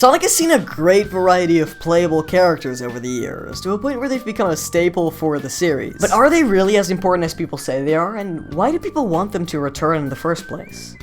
Sonic has seen a great variety of playable characters over the years, to a point where they've become a staple for the series. But are they really as important as people say they are, and why do people want them to return in the first place?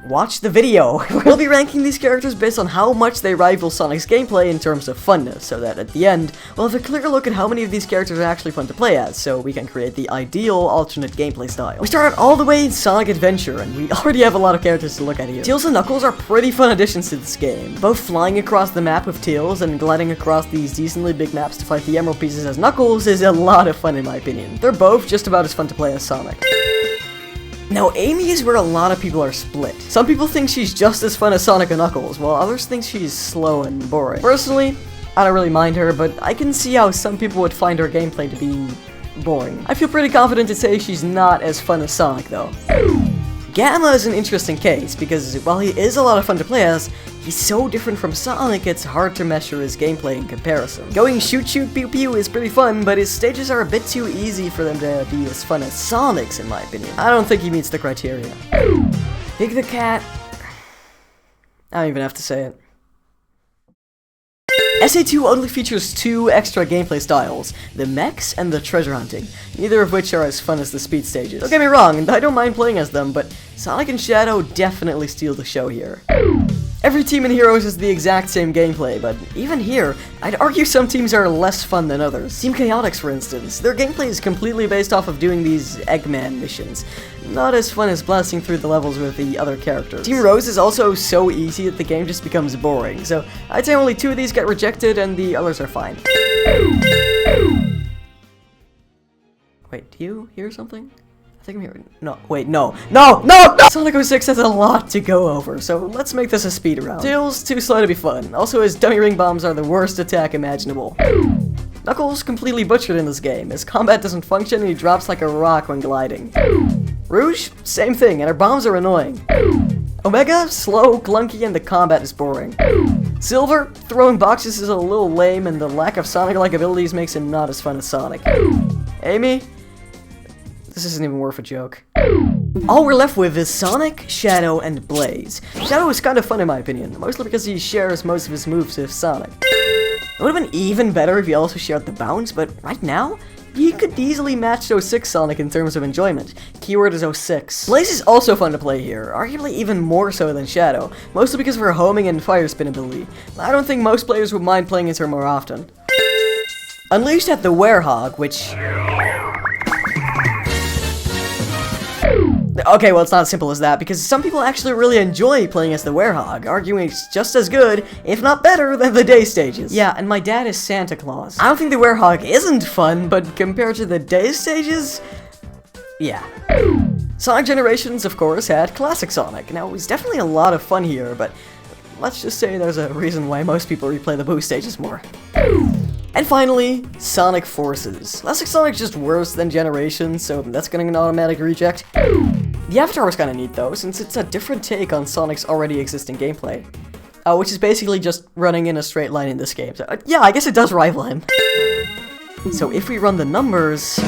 Watch the video! We'll be ranking these characters based on how much they rival Sonic's gameplay in terms of funness, so that at the end, we'll have a clear look at how many of these characters are actually fun to play as, so we can create the ideal alternate gameplay style. We start out all the way in Sonic Adventure, and we already have a lot of characters to look at here. Tails and Knuckles are pretty fun additions to this game, both flying across the map with Tails and gliding across these decently big maps to fight the Emerald Pieces as Knuckles is a lot of fun in my opinion. They're both just about as fun to play as Sonic. Now, Amy is where a lot of people are split. Some people think she's just as fun as Sonic and Knuckles, while others think she's slow and boring. Personally, I don't really mind her, but I can see how some people would find her gameplay to be boring. I feel pretty confident to say she's not as fun as Sonic, though. Gamma is an interesting case, because while he is a lot of fun to play as, he's so different from Sonic it's hard to measure his gameplay in comparison. Going shoot shoot pew pew is pretty fun, but his stages are a bit too easy for them to be as fun as Sonic's in my opinion. I don't think he meets the criteria. Big the Cat... I don't even have to say it. SA2 only features two extra gameplay styles, the mechs and the treasure hunting, neither of which are as fun as the speed stages. Don't get me wrong, I don't mind playing as them, but Sonic and Shadow definitely steal the show here. Every team in Heroes is the exact same gameplay, but even here, I'd argue some teams are less fun than others. Team Chaotix, for instance, their gameplay is completely based off of doing these Eggman missions. Not as fun as blasting through the levels with the other characters. Team Rose is also so easy that the game just becomes boring, so I'd say only two of these get rejected and the others are fine. Wait, do you hear something? I think I'm hearing... No, wait, no! Sonic 06 has a lot to go over, so let's make this a speed round. Tails, too slow to be fun. Also, his dummy ring bombs are the worst attack imaginable. Knuckles completely butchered in this game. His combat doesn't function and he drops like a rock when gliding. Rouge, same thing, and her bombs are annoying. Omega, slow, clunky, and the combat is boring. Silver, throwing boxes is a little lame, and the lack of Sonic-like abilities makes him not as fun as Sonic. Amy, this isn't even worth a joke. All we're left with is Sonic, Shadow, and Blaze. Shadow is kind of fun in my opinion, mostly because he shares most of his moves with Sonic. It would have been even better if he also shared the bounce, but right now, he could easily match 06 Sonic in terms of enjoyment. Keyword is 06. Blaze is also fun to play here, arguably even more so than Shadow, mostly because of her homing and fire spin ability. I don't think most players would mind playing as her more often. Unleashed had the Werehog, which... Okay, well, it's not as simple as that, because some people actually really enjoy playing as the Werehog, arguing it's just as good, if not better, than the day stages. Yeah, and my dad is Santa Claus. I don't think the Werehog isn't fun, but compared to the day stages, yeah. Sonic Generations, of course, had Classic Sonic. Now, it was definitely a lot of fun here, but let's just say there's a reason why most people replay the boost stages more. And finally, Sonic Forces. Classic Sonic's just worse than Generations, so that's getting an automatic reject. The Avatar was kinda neat though, since it's a different take on Sonic's already existing gameplay. Which is basically just running in a straight line in this game. So, yeah, I guess it does rival him. So if we run the numbers...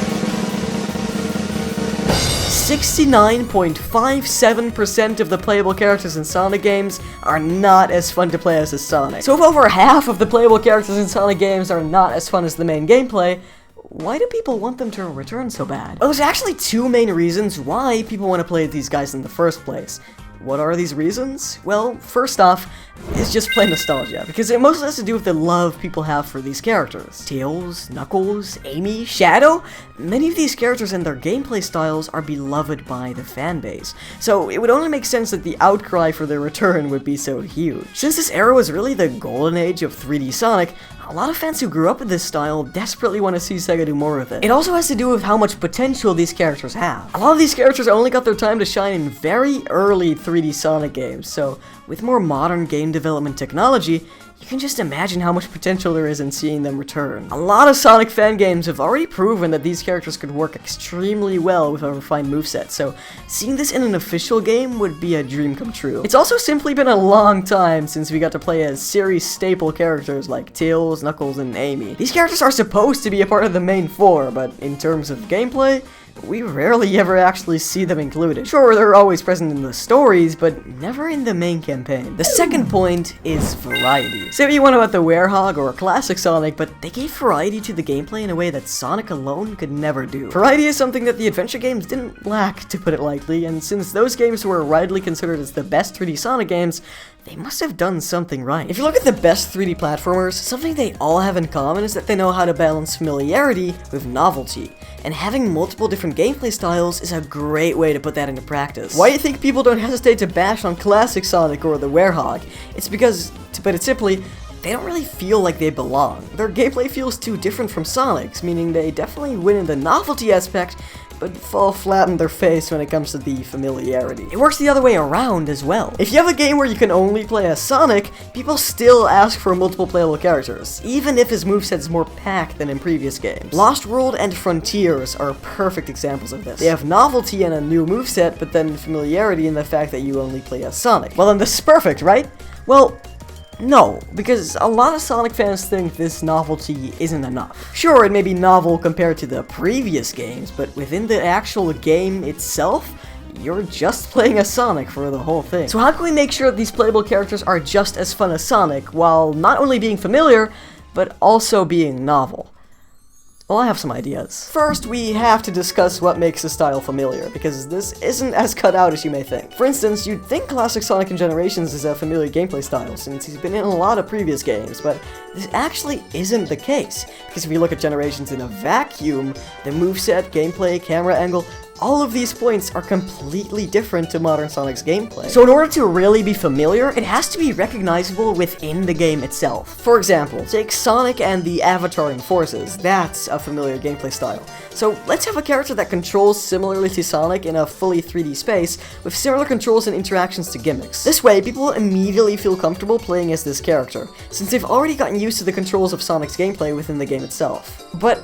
69.57% of the playable characters in Sonic games are not as fun to play as Sonic. So if over half of the playable characters in Sonic games are not as fun as the main gameplay, why do people want them to return so bad? Well, there's actually two main reasons why people want to play these guys in the first place. What are these reasons? Well, first off, it's just plain nostalgia, because it mostly has to do with the love people have for these characters. Tails, Knuckles, Amy, Shadow, many of these characters and their gameplay styles are beloved by the fanbase, so it would only make sense that the outcry for their return would be so huge. Since this era was really the golden age of 3D Sonic, a lot of fans who grew up with this style desperately want to see Sega do more with it. It also has to do with how much potential these characters have. A lot of these characters only got their time to shine in very early 3D Sonic games, so with more modern game development technology, you can just imagine how much potential there is in seeing them return. A lot of Sonic fan games have already proven that these characters could work extremely well with a refined moveset, so seeing this in an official game would be a dream come true. It's also simply been a long time since we got to play as series staple characters like Tails, Knuckles, and Amy. These characters are supposed to be a part of the main four, but in terms of gameplay, but we rarely ever actually see them included. Sure, they're always present in the stories, but never in the main campaign. The second point is variety. Say what you want about the Werehog or classic Sonic, but they gave variety to the gameplay in a way that Sonic alone could never do. Variety is something that the adventure games didn't lack, to put it lightly, and since those games were widely considered as the best 3D Sonic games, they must have done something right. If you look at the best 3D platformers, something they all have in common is that they know how to balance familiarity with novelty, and having multiple different gameplay styles is a great way to put that into practice. Why do you think people don't hesitate to bash on classic Sonic or the Werehog? It's because, to put it simply, they don't really feel like they belong. Their gameplay feels too different from Sonic's, meaning they definitely win in the novelty aspect, but fall flat on their face when it comes to the familiarity. It works the other way around as well. If you have a game where you can only play as Sonic, people still ask for multiple playable characters, even if his moveset's more packed than in previous games. Lost World and Frontiers are perfect examples of this. They have novelty and a new moveset, but then familiarity in the fact that you only play as Sonic. Well, then this is perfect, right? Well, no, because a lot of Sonic fans think this novelty isn't enough. Sure, it may be novel compared to the previous games, but within the actual game itself, you're just playing as Sonic for the whole thing. So how can we make sure that these playable characters are just as fun as Sonic, while not only being familiar, but also being novel? Well, I have some ideas. First, we have to discuss what makes the style familiar, because this isn't as cut out as you may think. For instance, you'd think classic Sonic in Generations is a familiar gameplay style, since he's been in a lot of previous games, but this actually isn't the case, because if you look at Generations in a vacuum, the moveset, gameplay, camera angle, all of these points are completely different to modern Sonic's gameplay. So in order to really be familiar, it has to be recognizable within the game itself. For example, take Sonic and the avataring forces. That's a familiar gameplay style. So let's have a character that controls similarly to Sonic in a fully 3D space, with similar controls and interactions to gimmicks. This way, people will immediately feel comfortable playing as this character, since they've already gotten used to the controls of Sonic's gameplay within the game itself. But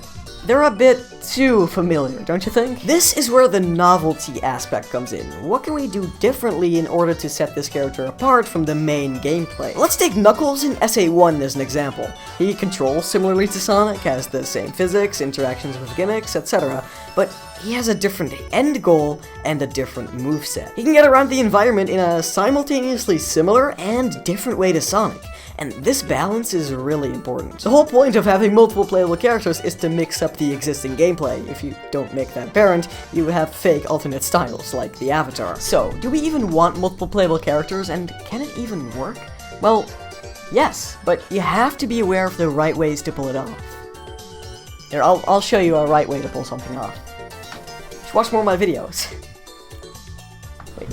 they're a bit too familiar, don't you think? This is where the novelty aspect comes in. What can we do differently in order to set this character apart from the main gameplay? Let's take Knuckles in SA1 as an example. He controls similarly to Sonic, has the same physics, interactions with gimmicks, etc., but he has a different end goal and a different moveset. He can get around the environment in a simultaneously similar and different way to Sonic. And this balance is really important. The whole point of having multiple playable characters is to mix up the existing gameplay. If you don't make that apparent, you have fake alternate styles, like the Avatar. So, do we even want multiple playable characters, and can it even work? Well, yes, but you have to be aware of the right ways to pull it off. Here, I'll show you a right way to pull something off. Just watch more of my videos. Wait,